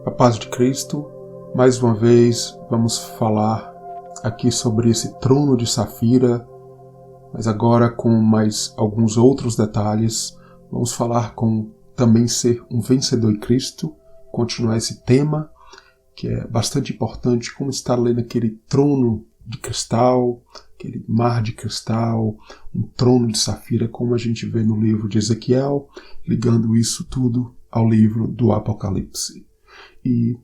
A paz de Cristo, mais uma vez vamos falar aqui sobre esse trono de safira, mas agora com mais alguns outros detalhes. Vamos falar com também ser um vencedor em Cristo, continuar esse tema que é bastante importante, como estar ali naquele trono de cristal, aquele mar de cristal, um trono de safira, como a gente vê no livro de Ezequiel, ligando isso tudo ao livro do Apocalipse. E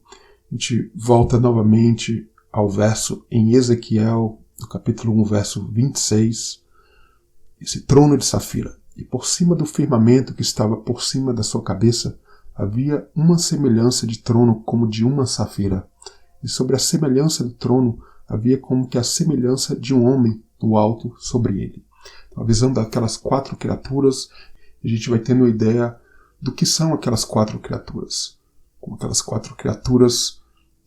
a gente volta novamente ao verso em Ezequiel, no capítulo 1, verso 26, esse trono de safira. E por cima do firmamento que estava por cima da sua cabeça, havia uma semelhança de trono como de uma safira. E sobre a semelhança do trono, havia como que a semelhança de um homem no alto sobre ele. Então, a visão daquelas quatro criaturas, a gente vai tendo uma ideia do que são aquelas quatro criaturas. Como aquelas quatro criaturas,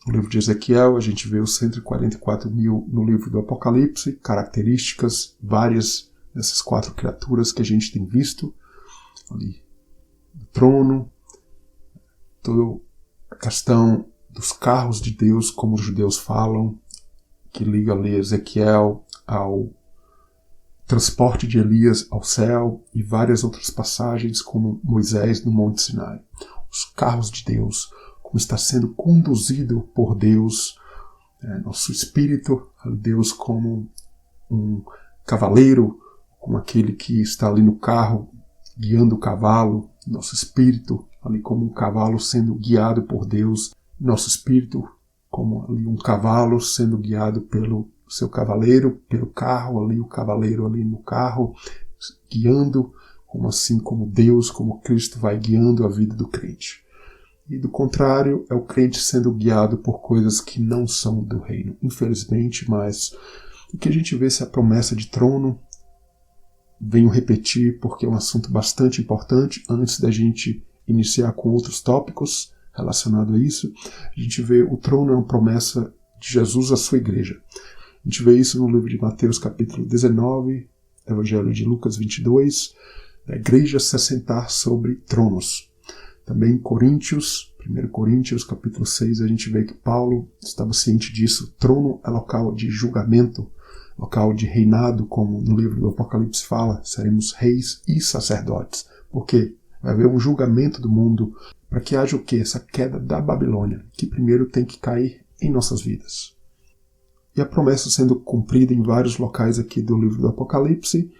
no livro de Ezequiel, a gente vê os 144 mil no livro do Apocalipse, características várias dessas quatro criaturas que a gente tem visto ali no trono, toda a questão dos carros de Deus, como os judeus falam, que liga ali Ezequiel ao transporte de Elias ao céu e várias outras passagens, como Moisés no Monte Sinai. Os carros de Deus, como está sendo conduzido por Deus, nosso espírito, Deus como um cavaleiro, como aquele que está ali no carro guiando o cavalo, nosso espírito ali como um cavalo sendo guiado por Deus, nosso espírito como ali um cavalo sendo guiado pelo seu cavaleiro, pelo carro ali, o cavaleiro ali no carro, guiando, como Deus, como Cristo vai guiando a vida do crente. E do contrário, é o crente sendo guiado por coisas que não são do reino, infelizmente, mas o que a gente vê se a promessa de trono, venho repetir porque é um assunto bastante importante, antes da gente iniciar com outros tópicos relacionados a isso. A gente vê o trono é uma promessa de Jesus à sua igreja. A gente vê isso no livro de Mateus capítulo 19, Evangelho de Lucas 22, da igreja se assentar sobre tronos. Também em Coríntios, 1 Coríntios capítulo 6, a gente vê que Paulo estava ciente disso. Trono é local de julgamento, local de reinado, como no livro do Apocalipse fala, seremos reis e sacerdotes. Por quê? Vai haver um julgamento do mundo para que haja o quê? Essa queda da Babilônia, que primeiro tem que cair em nossas vidas. E a promessa sendo cumprida em vários locais aqui do livro do Apocalipse,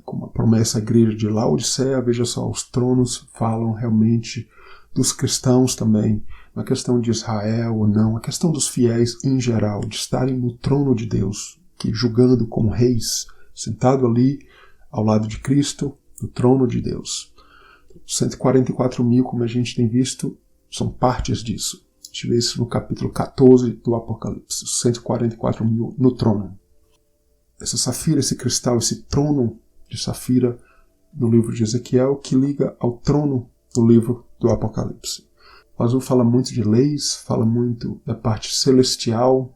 como a promessa à igreja de Laodiceia, veja só, os tronos falam realmente dos cristãos também, na questão de Israel ou não, a questão dos fiéis em geral, de estarem no trono de Deus, que julgando como reis, sentado ali ao lado de Cristo, no trono de Deus. 144 mil, como a gente tem visto, são partes disso. A gente vê isso no capítulo 14 do Apocalipse, 144 mil no trono. Essa safira, esse cristal, esse trono de safira no livro de Ezequiel, que liga ao trono do livro do Apocalipse. O azul fala muito de leis, fala muito da parte celestial,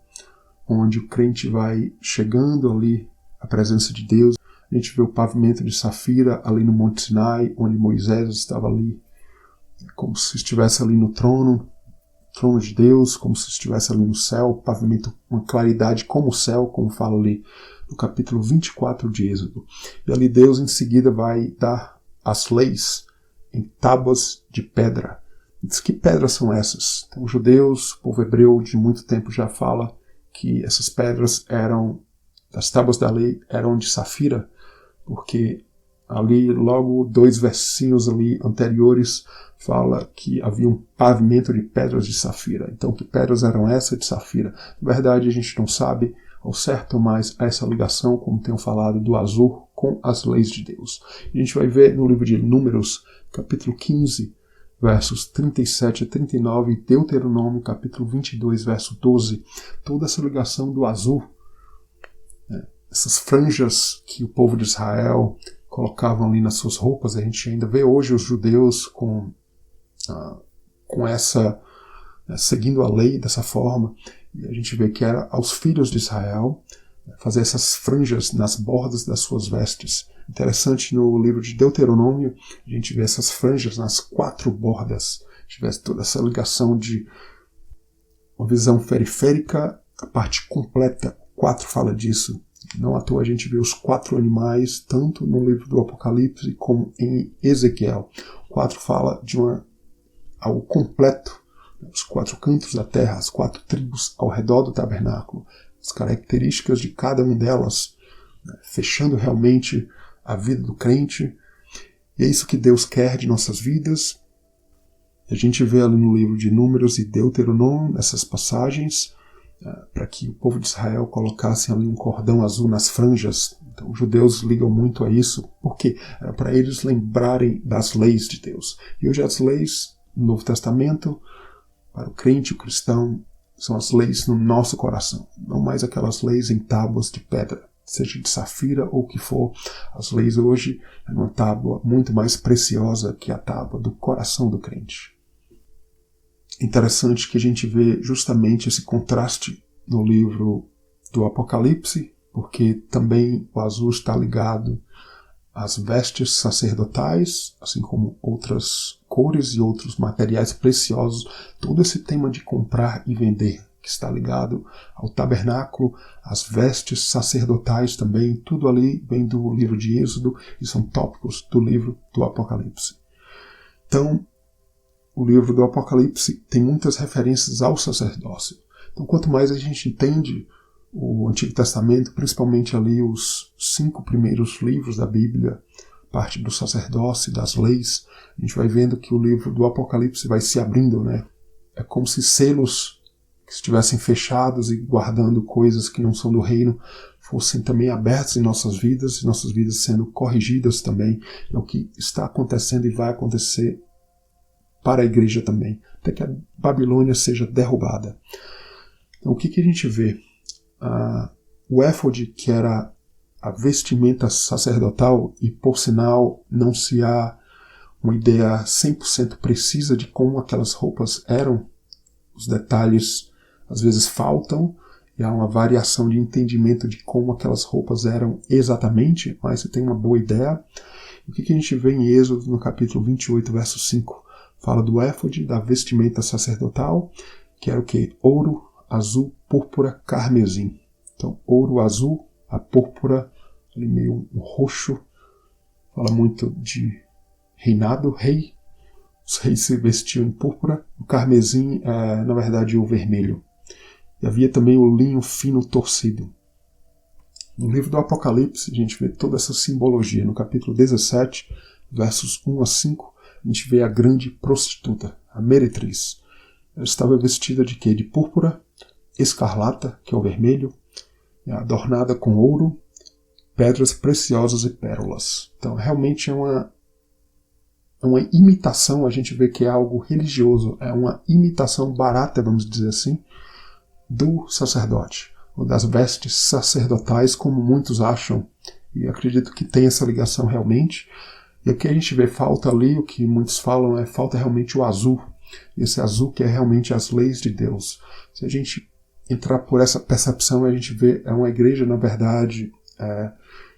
onde o crente vai chegando ali à presença de Deus. A gente vê o pavimento de safira ali no Monte Sinai, onde Moisés estava ali, como se estivesse ali no trono de Deus, como se estivesse ali no céu, pavimento, uma claridade como o céu, como fala ali no capítulo 24 de Êxodo. E ali Deus em seguida vai dar as leis em tábuas de pedra. Diz que pedras são essas? Então, os judeus, o povo hebreu de muito tempo já fala que essas pedras das tábuas da lei eram de safira, porque ali logo 2 versinhos ali anteriores fala que havia um pavimento de pedras de safira. Então, que pedras eram essas de safira? Na verdade, a gente não sabe ao certo, mas há essa ligação, como tenho falado, do azul com as leis de Deus. A gente vai ver no livro de Números, capítulo 15, versos 37 a 39, e Deuteronômio, capítulo 22, verso 12, toda essa ligação do azul, essas franjas que o povo de Israel colocavam ali nas suas roupas. A gente ainda vê hoje os judeus com essa, seguindo a lei dessa forma, e a gente vê que era aos filhos de Israel fazer essas franjas nas bordas das suas vestes. Interessante, no livro de Deuteronômio, a gente vê essas franjas nas 4 bordas tivesse toda essa ligação de uma visão periférica, a parte completa. 4 fala disso. Não à toa a gente vê os 4 animais, tanto no livro do Apocalipse como em Ezequiel. 4 fala de algo completo, os 4 cantos da terra, as 4 tribos ao redor do tabernáculo, as características de cada uma delas, fechando realmente a vida do crente. E é isso que Deus quer de nossas vidas. A gente vê ali no livro de Números e Deuteronômio, nessas passagens, para que o povo de Israel colocasse ali um cordão azul nas franjas. Então os judeus ligam muito a isso, porque era para eles lembrarem das leis de Deus. E hoje as leis no Novo Testamento, para o crente, o cristão, são as leis no nosso coração, não mais aquelas leis em tábuas de pedra, seja de safira ou o que for. As leis hoje é uma tábua muito mais preciosa que a tábua do coração do crente. Interessante que a gente vê justamente esse contraste no livro do Apocalipse, porque também o azul está ligado às vestes sacerdotais, assim como outras cores e outros materiais preciosos. Todo esse tema de comprar e vender, que está ligado ao tabernáculo, às vestes sacerdotais também, tudo ali vem do livro de Êxodo e são tópicos do livro do Apocalipse. Então, o livro do Apocalipse tem muitas referências ao sacerdócio. Então, quanto mais a gente entende o Antigo Testamento, principalmente ali os 5 primeiros livros da Bíblia, parte do sacerdócio, das leis, a gente vai vendo que o livro do Apocalipse vai se abrindo, né? É como se selos que estivessem fechados e guardando coisas que não são do reino fossem também abertos em nossas vidas, e nossas vidas sendo corrigidas também. É o que está acontecendo e vai acontecer para a igreja também, até que a Babilônia seja derrubada. Então, o que a gente vê? O éfode, que era a vestimenta sacerdotal, e por sinal não se há uma ideia 100% precisa de como aquelas roupas eram, os detalhes às vezes faltam, e há uma variação de entendimento de como aquelas roupas eram exatamente, mas você tem uma boa ideia. O que a gente vê em Êxodo, no capítulo 28, verso 5? Fala do éfode, da vestimenta sacerdotal, que era o quê? Ouro, azul, púrpura, carmesim. Então, ouro, azul, a púrpura, ali meio um roxo, fala muito de reinado, rei. Os reis se vestiam em púrpura. O carmesim é, na verdade, o vermelho. E havia também o linho fino torcido. No livro do Apocalipse, a gente vê toda essa simbologia. No capítulo 17, versos 1 a 5, a gente vê a grande prostituta, a meretriz. Ela estava vestida de quê? De púrpura, escarlata, que é o vermelho, adornada com ouro, pedras preciosas e pérolas. Então, realmente é uma imitação, a gente vê que é algo religioso, é uma imitação barata, vamos dizer assim, do sacerdote, ou das vestes sacerdotais, como muitos acham, e acredito que tem essa ligação realmente. E aqui a gente vê falta ali, o que muitos falam falta realmente o azul, esse azul que é realmente as leis de Deus. Se a gente entrar por essa percepção, a gente vê uma igreja, na verdade,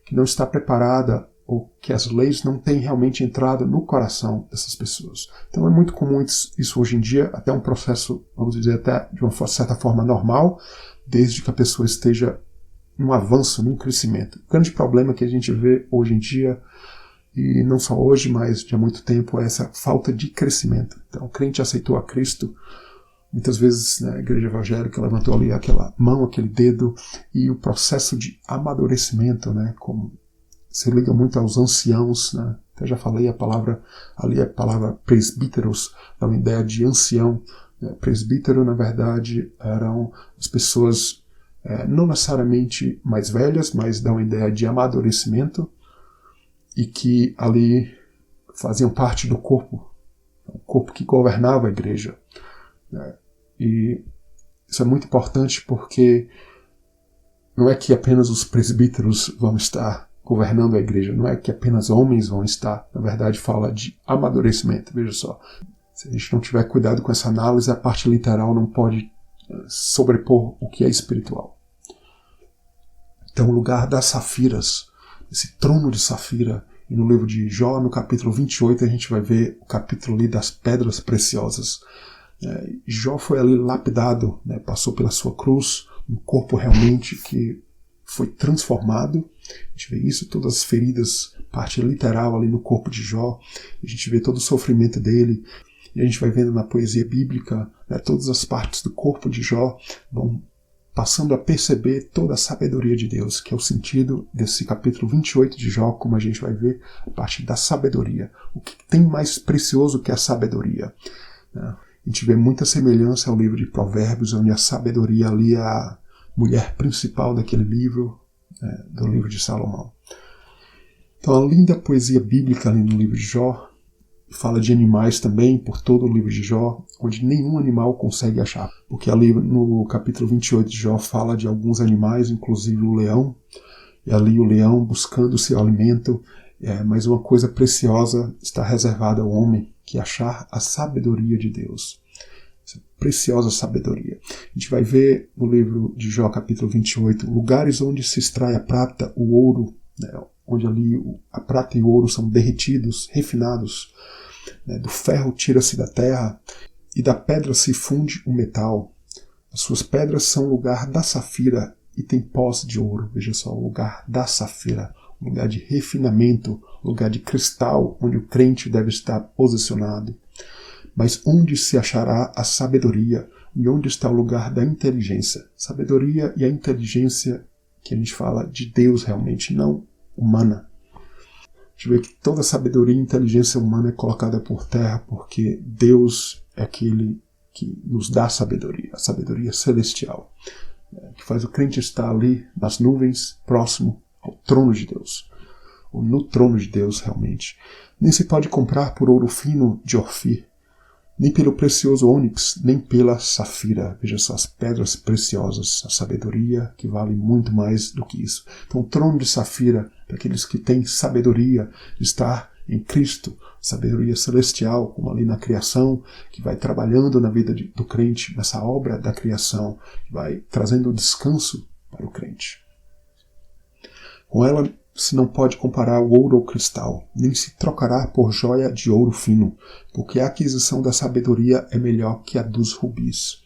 que não está preparada, ou que as leis não têm realmente entrado no coração dessas pessoas. Então é muito comum isso hoje em dia, até um processo, vamos dizer, até de uma certa forma normal, desde que a pessoa esteja num avanço, num crescimento. O grande problema que a gente vê hoje em dia, e não só hoje, mas de há muito tempo, é essa falta de crescimento. Então o crente aceitou a Cristo, muitas vezes, né, a igreja evangélica levantou ali aquela mão, aquele dedo, e o processo de amadurecimento, né, como se liga muito aos anciãos, né? Até já falei, a palavra ali é a palavra presbíteros, dá uma ideia de ancião. Presbítero, na verdade, eram as pessoas não necessariamente mais velhas, mas dá uma ideia de amadurecimento, e que ali faziam parte do corpo, o corpo que governava a igreja. E isso é muito importante, porque não é que apenas os presbíteros vão estar governando a igreja, não é que apenas homens vão estar, na verdade fala de amadurecimento, veja só. Se a gente não tiver cuidado com essa análise, a parte literal não pode sobrepor o que é espiritual. Então o lugar das safiras, esse trono de safira, E no livro de Jó, no capítulo 28, a gente vai ver o capítulo ali das pedras preciosas. Jó foi ali lapidado, né, passou pela sua cruz, um corpo realmente que foi transformado. A gente vê isso, todas as feridas, parte literal ali no corpo de Jó. A gente vê todo o sofrimento dele. E a gente vai vendo na poesia bíblica, né, todas as partes do corpo de Jó vão passando a perceber toda a sabedoria de Deus, que é o sentido desse capítulo 28 de Jó, como a gente vai ver, a parte da sabedoria. O que tem mais precioso que a sabedoria? A gente vê muita semelhança ao livro de Provérbios, onde a sabedoria ali é a mulher principal daquele livro, do livro de Salomão. Então a linda poesia bíblica ali no livro de Jó fala de animais também, por todo o livro de Jó, onde nenhum animal consegue achar. Porque ali no capítulo 28 de Jó fala de alguns animais, inclusive o leão, e ali o leão buscando seu alimento, mas uma coisa preciosa está reservada ao homem, que é achar a sabedoria de Deus. Essa preciosa sabedoria. A gente vai ver no livro de Jó, capítulo 28, lugares onde se extrai a prata, o ouro, né, onde ali a prata e o ouro são derretidos, refinados. Do ferro tira-se da terra e da pedra se funde o metal. As suas pedras são o lugar da safira e tem posse de ouro. Veja só, o lugar da safira, um lugar de refinamento, um lugar de cristal onde o crente deve estar posicionado. Mas onde se achará a sabedoria e onde está o lugar da inteligência? Sabedoria e a inteligência que a gente fala de Deus realmente, não humana. A gente vê que toda a sabedoria e inteligência humana é colocada por terra porque Deus é aquele que nos dá a sabedoria celestial, que faz o crente estar ali nas nuvens, próximo ao trono de Deus, ou no trono de Deus realmente. Nem se pode comprar por ouro fino de Ofir, nem pelo precioso ônix, nem pela safira. Veja só, as pedras preciosas, a sabedoria que vale muito mais do que isso. Então o trono de safira, para aqueles que têm sabedoria, estar em Cristo, sabedoria celestial, como ali na criação, que vai trabalhando na vida do crente, nessa obra da criação, que vai trazendo descanso para o crente. Com ela se não pode comparar o ouro ao cristal, nem se trocará por joia de ouro fino, porque a aquisição da sabedoria é melhor que a dos rubis.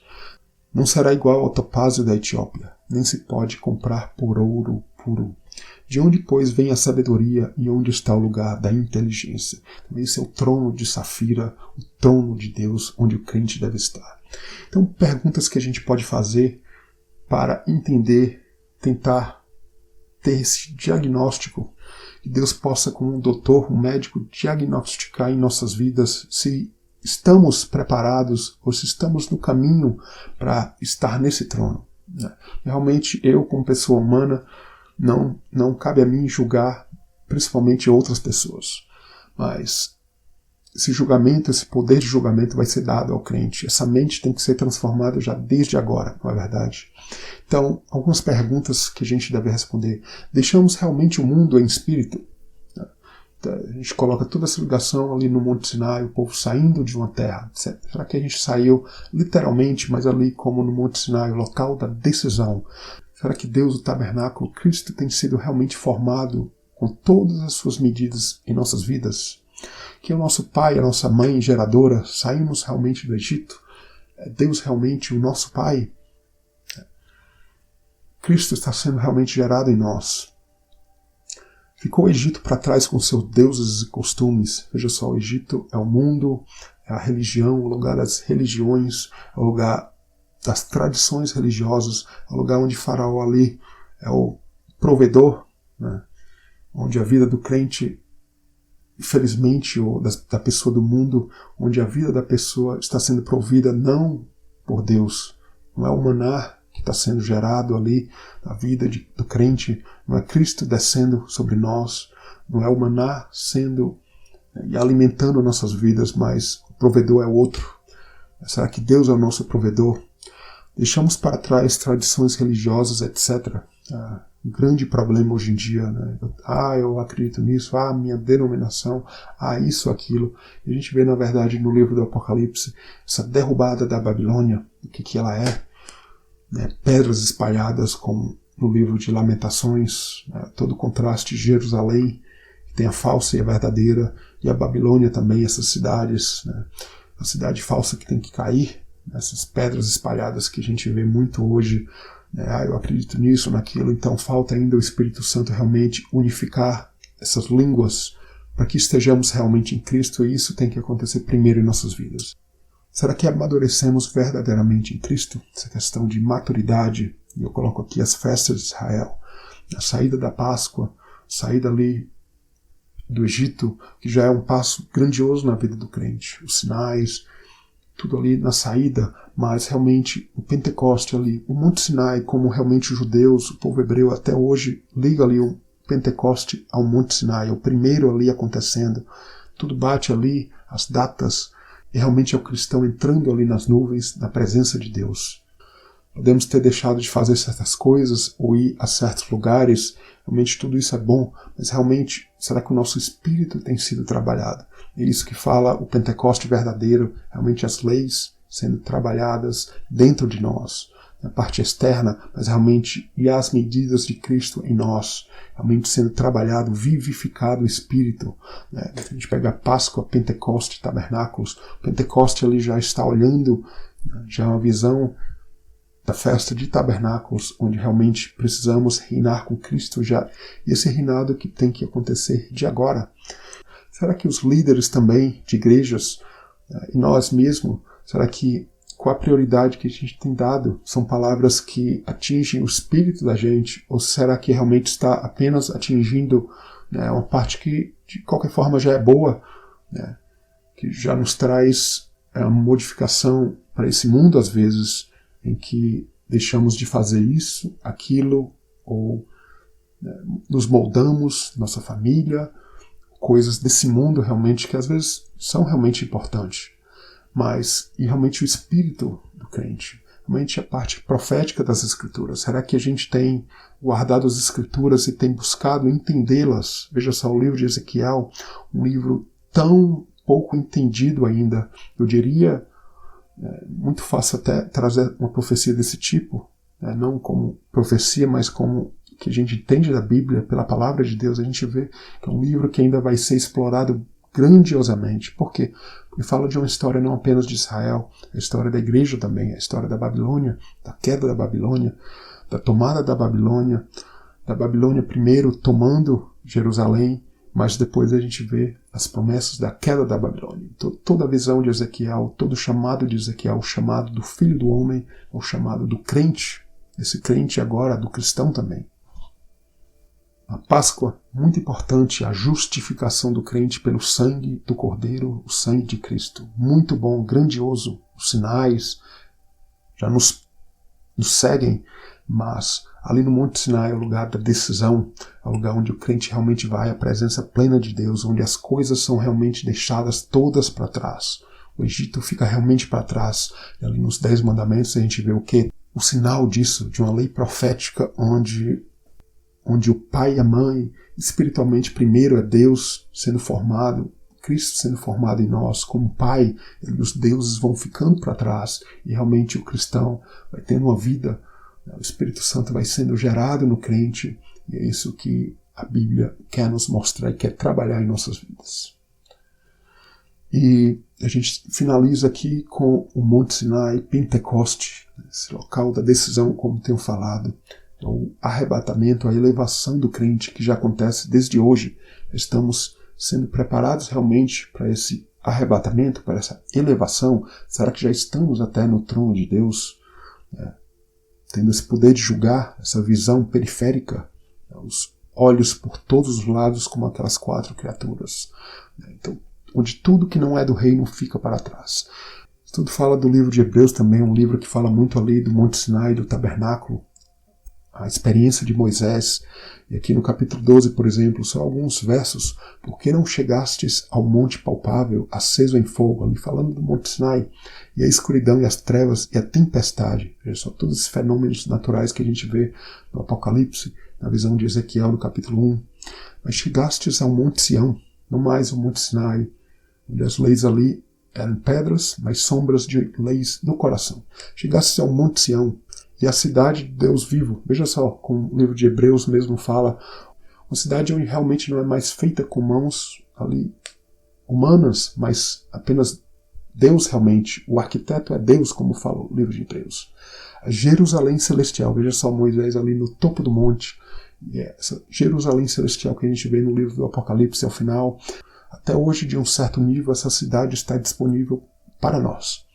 Não será igual ao topázio da Etiópia, nem se pode comprar por ouro puro. De onde, pois, vem a sabedoria e onde está o lugar da inteligência? Esse é o trono de safira, o trono de Deus, onde o crente deve estar. Então, perguntas que a gente pode fazer para entender, tentar ter esse diagnóstico, que Deus possa, como um doutor, um médico, diagnosticar em nossas vidas se estamos preparados ou se estamos no caminho para estar nesse trono. Realmente, eu, como pessoa humana, não cabe a mim julgar principalmente outras pessoas, mas esse julgamento, esse poder de julgamento vai ser dado ao crente. Essa mente tem que ser transformada já desde agora, não é verdade? Então, algumas perguntas que a gente deve responder. Deixamos realmente o mundo em espírito? A gente coloca toda essa ligação ali no Monte Sinai, o povo saindo de uma terra. Será que a gente saiu literalmente, mas ali como no Monte Sinai, o local da decisão? Será que Deus, o tabernáculo, Cristo tem sido realmente formado com todas as suas medidas em nossas vidas? Que o nosso pai, a nossa mãe geradora, saímos realmente do Egito? É Deus realmente o nosso pai? Cristo está sendo realmente gerado em nós. Ficou o Egito para trás com seus deuses e costumes. Veja só, o Egito é o mundo, é a religião, o lugar das religiões, é o lugar das tradições religiosas, é o lugar onde Faraó ali é o provedor, né? Onde a vida do crente, infelizmente, ou da pessoa do mundo, onde a vida da pessoa está sendo provida não por Deus, não é o maná que está sendo gerado ali na vida do crente, não é Cristo descendo sobre nós, não é o maná sendo e alimentando nossas vidas, mas o provedor é outro. Será que Deus é o nosso provedor? Deixamos para trás tradições religiosas, etc. Um grande problema hoje em dia, né? Eu acredito nisso, minha denominação, isso, aquilo. E a gente vê, na verdade, no livro do Apocalipse, essa derrubada da Babilônia, o que ela é, né? Pedras espalhadas, como no livro de Lamentações, né? Todo o contraste de Jerusalém, tem a falsa e a verdadeira, e a Babilônia também, essas cidades, né? A cidade falsa que tem que cair, essas pedras espalhadas que a gente vê muito hoje, né? Eu acredito nisso, naquilo, então falta ainda o Espírito Santo realmente unificar essas línguas para que estejamos realmente em Cristo, e isso tem que acontecer primeiro em nossas vidas. Será que amadurecemos verdadeiramente em Cristo? Essa questão de maturidade, e eu coloco aqui as festas de Israel, a saída da Páscoa, saída ali do Egito, que já é um passo grandioso na vida do crente, os sinais, tudo ali na saída, mas realmente o Pentecoste ali, o Monte Sinai, como realmente os judeus, o povo hebreu até hoje liga ali o Pentecoste ao Monte Sinai, é o primeiro ali acontecendo, tudo bate ali, as datas, e realmente é o cristão entrando ali nas nuvens, na presença de Deus. Podemos ter deixado de fazer certas coisas ou ir a certos lugares, realmente tudo isso é bom, mas realmente, será que o nosso espírito tem sido trabalhado? É isso que fala o Pentecoste verdadeiro, realmente as leis sendo trabalhadas dentro de nós, na parte externa, mas realmente, e as medidas de Cristo em nós, realmente sendo trabalhado, vivificado o Espírito. Né? A gente pega a Páscoa, Pentecoste, Tabernáculos, Pentecoste ali já está olhando, já é uma visão da festa de Tabernáculos, onde realmente precisamos reinar com Cristo já, e esse reinado que tem que acontecer de agora. Será que os líderes também de igrejas, e nós mesmos, será que qual a prioridade que a gente tem dado? São palavras que atingem o espírito da gente, ou será que realmente está apenas atingindo, né, uma parte que de qualquer forma já é boa, né, que já nos traz uma modificação para esse mundo às vezes, em que deixamos de fazer isso, aquilo, ou, né, nos moldamos, nossa família, coisas desse mundo realmente que às vezes são realmente importantes, mas e realmente o espírito do crente, realmente a parte profética das Escrituras. Será que a gente tem guardado as Escrituras e tem buscado entendê-las? Veja só o livro de Ezequiel, um livro tão pouco entendido ainda, eu diria. É muito fácil até trazer uma profecia desse tipo, né? Não como profecia, mas como que a gente entende da Bíblia, pela palavra de Deus. A gente vê que é um livro que ainda vai ser explorado grandiosamente. Por quê? Porque fala de uma história não apenas de Israel, a história da igreja também, a história da Babilônia, da queda da Babilônia, da tomada da Babilônia primeiro tomando Jerusalém, mas depois a gente vê as promessas da queda da Babilônia. Então, toda a visão de Ezequiel, todo o chamado de Ezequiel, o chamado do Filho do Homem, o chamado do crente, esse crente agora, do cristão também. A Páscoa, muito importante, a justificação do crente pelo sangue do Cordeiro, o sangue de Cristo. Muito bom, grandioso, os sinais já nos seguem, mas ali no Monte Sinai é o lugar da decisão, é o lugar onde o crente realmente vai à presença plena de Deus, onde as coisas são realmente deixadas todas para trás. O Egito fica realmente para trás. E ali nos 10 mandamentos a gente vê o quê? O sinal disso, de uma lei profética onde o pai e a mãe, espiritualmente primeiro é Deus sendo formado, Cristo sendo formado em nós como pai, e os deuses vão ficando para trás, e realmente o cristão vai tendo uma vida, o Espírito Santo vai sendo gerado no crente, e é isso que a Bíblia quer nos mostrar e quer trabalhar em nossas vidas. E a gente finaliza aqui com o Monte Sinai, Pentecoste, esse local da decisão, como tenho falado, o arrebatamento, a elevação do crente que já acontece desde hoje. Estamos sendo preparados realmente para esse arrebatamento, para essa elevação? Será que já estamos até no trono de Deus, tendo esse poder de julgar, essa visão periférica, os olhos por todos os lados como aquelas 4 criaturas, então, onde tudo que não é do reino fica para trás. Tudo fala do livro de Hebreus também, um livro que fala muito ali do Monte Sinai, do tabernáculo, a experiência de Moisés. E aqui no capítulo 12, por exemplo, são alguns versos. Por que não chegastes ao monte palpável, aceso em fogo? Ali falando do Monte Sinai. E a escuridão e as trevas e a tempestade. Veja só, todos esses fenômenos naturais que a gente vê no Apocalipse, na visão de Ezequiel no capítulo 1. Mas chegastes ao Monte Sião, não mais o Monte Sinai, onde as leis ali eram pedras, mas sombras de leis no coração. Chegastes ao Monte Sião, e a cidade de Deus vivo. Veja só, como o livro de Hebreus mesmo fala, Uma cidade onde realmente não é mais feita com mãos ali humanas, mas apenas Deus realmente. O arquiteto é Deus, como fala o livro de Hebreus. A Jerusalém Celestial. Veja só Moisés ali no topo do monte. E é essa Jerusalém Celestial que a gente vê no livro do Apocalipse ao final. Até hoje, de um certo nível, essa cidade está disponível para nós.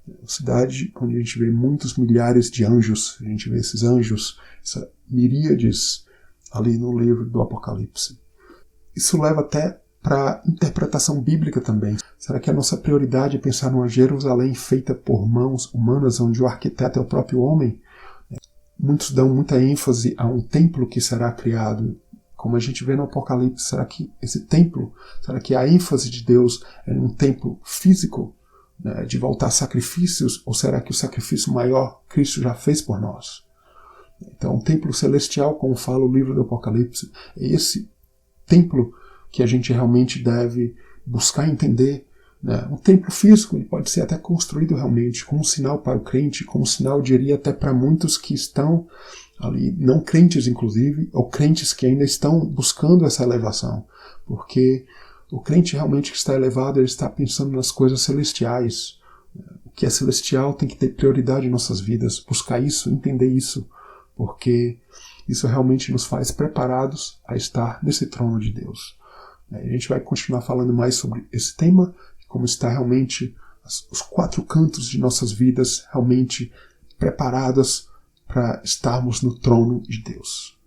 Uma cidade onde a gente vê muitos milhares de anjos. A gente vê esses anjos, essa miríades ali no livro do Apocalipse. Isso leva até para interpretação bíblica também. Será que a nossa prioridade é pensar numa Jerusalém feita por mãos humanas, onde o arquiteto é o próprio homem? Muitos dão muita ênfase a um templo que será criado, como a gente vê no Apocalipse. Será que esse templo, será que a ênfase de Deus é num templo físico, né, de voltar sacrifícios, ou será que o sacrifício maior Cristo já fez por nós? Então, o templo celestial, como fala o livro do Apocalipse, é esse templo que a gente realmente deve buscar entender. Né? Um templo físico ele pode ser até construído realmente como um sinal para o crente, como um sinal, eu diria, até para muitos que estão ali, não crentes inclusive, ou crentes que ainda estão buscando essa elevação. Porque o crente realmente que está elevado, ele está pensando nas coisas celestiais. O que é celestial tem que ter prioridade em nossas vidas, buscar isso, entender isso, porque isso realmente nos faz preparados a estar nesse trono de Deus. A gente vai continuar falando mais sobre esse tema, como está realmente os quatro cantos de nossas vidas realmente preparadas para estarmos no trono de Deus.